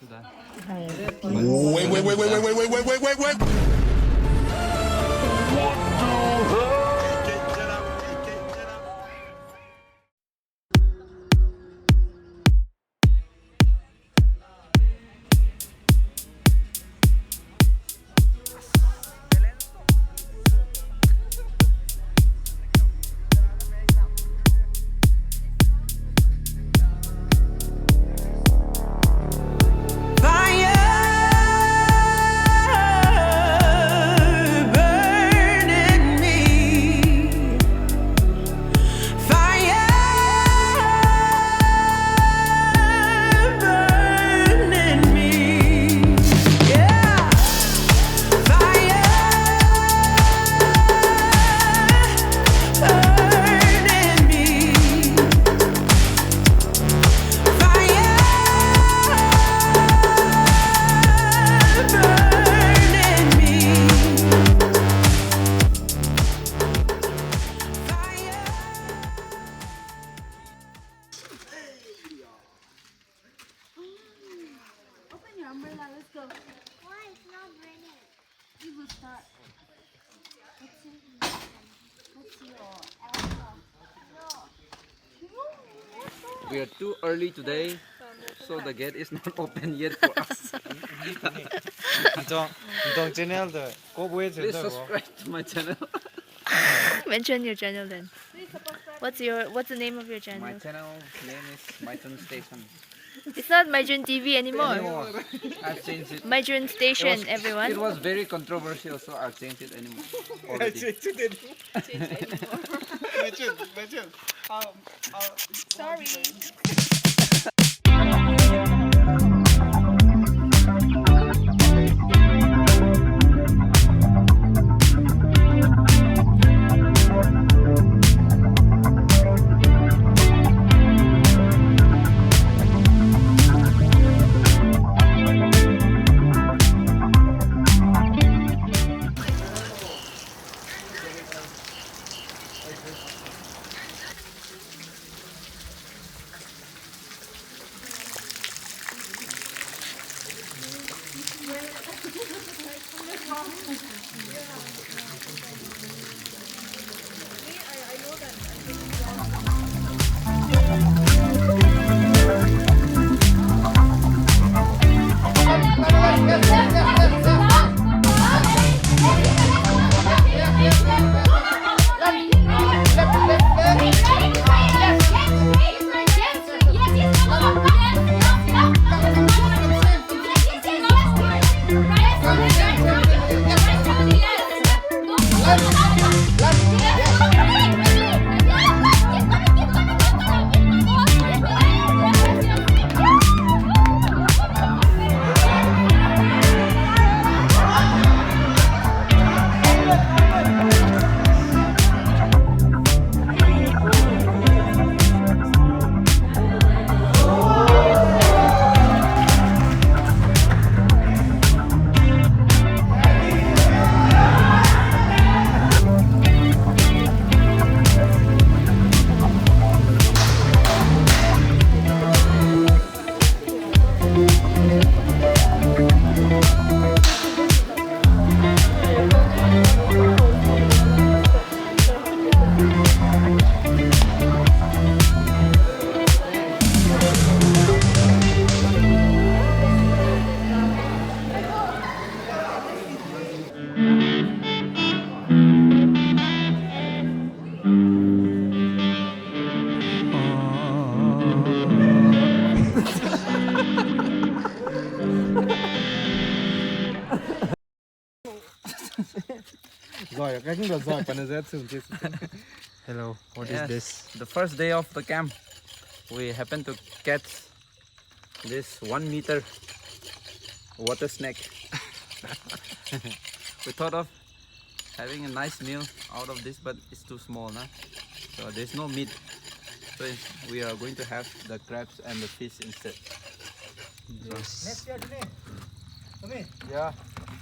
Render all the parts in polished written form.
Wait. Open your umbrella, let's go. Why? It's not raining. We will start. What's your answer? No. We are too early today, so the gate is not open yet for us. Please subscribe to my channel. Mention your channel then. What's the name of your channel? My channel name is Myton Station. It's not Myjun TV anymore. I've changed it. Myjun Station, everyone. It was very controversial, so I've changed it anymore. Already. Sorry. Hello, what is Yes, this? the first day of the camp, we happened to catch this 1 meter water snake. We thought of having a nice meal out of this, but it's too small, nah? So there's no meat. So we are going to have the crabs and the fish instead. Yes. Next year, Jimmy. Yeah.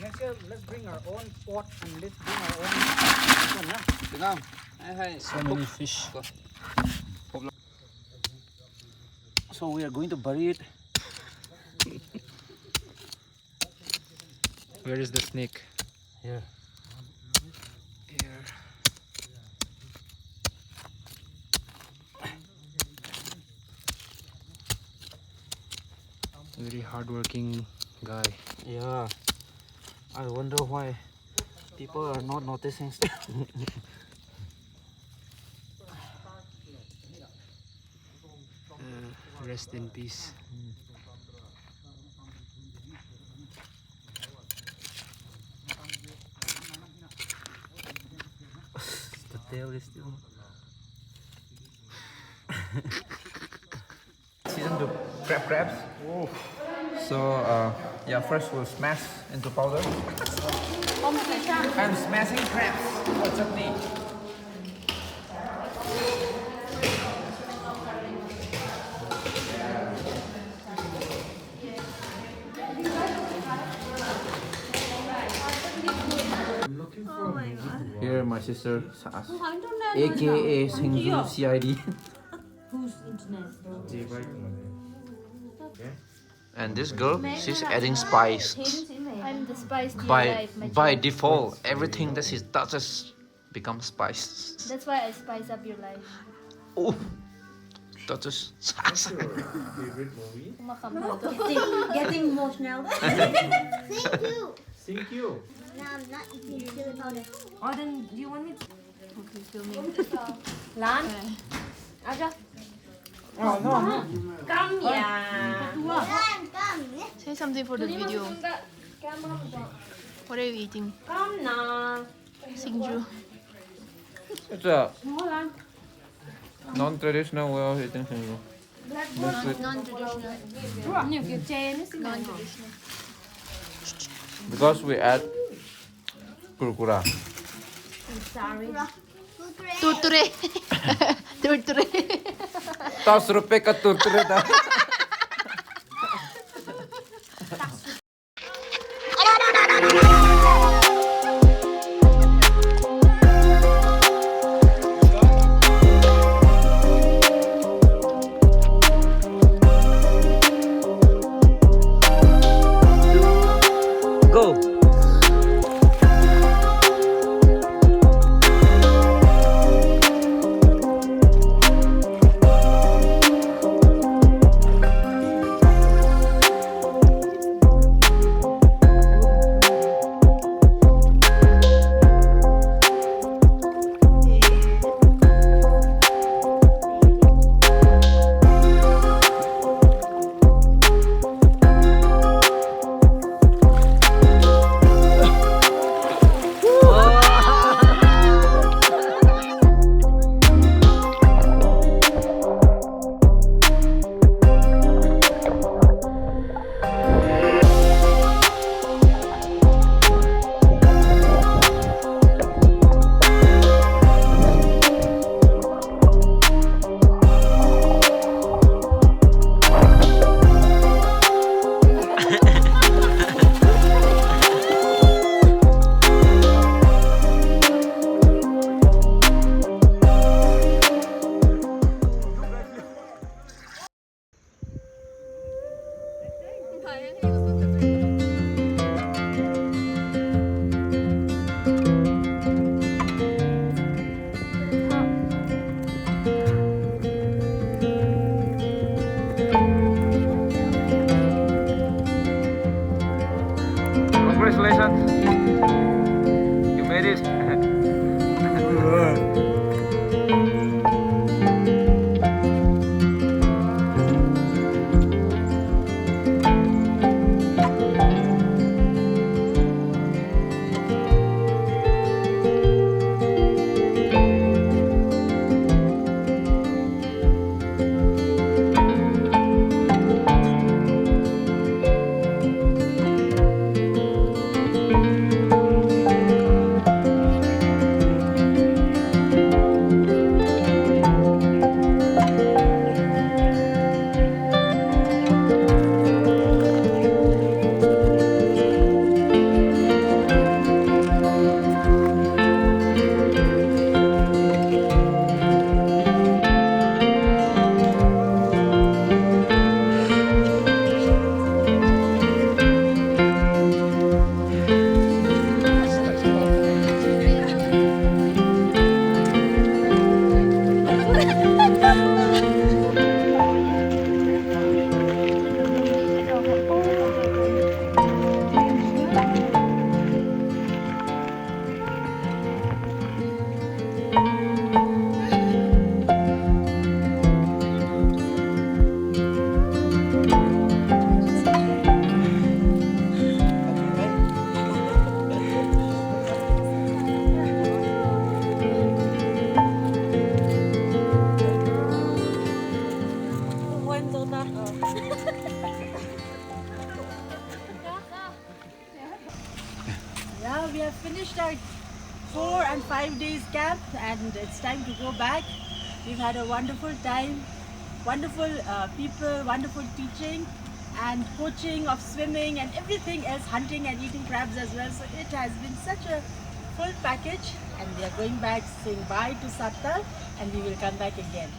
Next year, let's bring our own pot and let's bring our own one, yeah? Sinam. Hi. So many fish. So we are going to bury it Where is the snake? Here. Here. Very hardworking guy. Yeah. I wonder why people are not noticing. Rest in peace. The tail is still. Season to crabs. Oh. So yeah, first we'll smash into powder. I'm smashing crabs for chutney. Here my sister Sas, aka Singju CID. Whose internet? And this girl, she's adding spice. I'm the spice to your By life, my by child. default, everything that she touches becomes spice. That's why I spice up your life. Oh, touches. Kumakam na to. Getting emotional. Thank you. Thank you. No, I'm not eating chili powder. Oh, then do you want me to? Okay, filming. Lan? Aja. Oh, no. Come here. Come. Say something for the video. What are you eating? Come now. Singju. It's a non-traditional way of eating Singju. Non-traditional. Nhiều kiểu chê nữa xin lỗi. Non-traditional. Because we add kurkura. Sorry. Turture. Turture. Tao surupe ka turture da. Go. Congratulations. You made it. we have finished our 4 and 5 days camp, and it's time to go back. We've had a wonderful time, wonderful people, wonderful teaching and coaching of swimming and everything else, hunting and eating crabs as well. So it has been such a full package, and we are going back saying bye to Sattal, and we will come back again.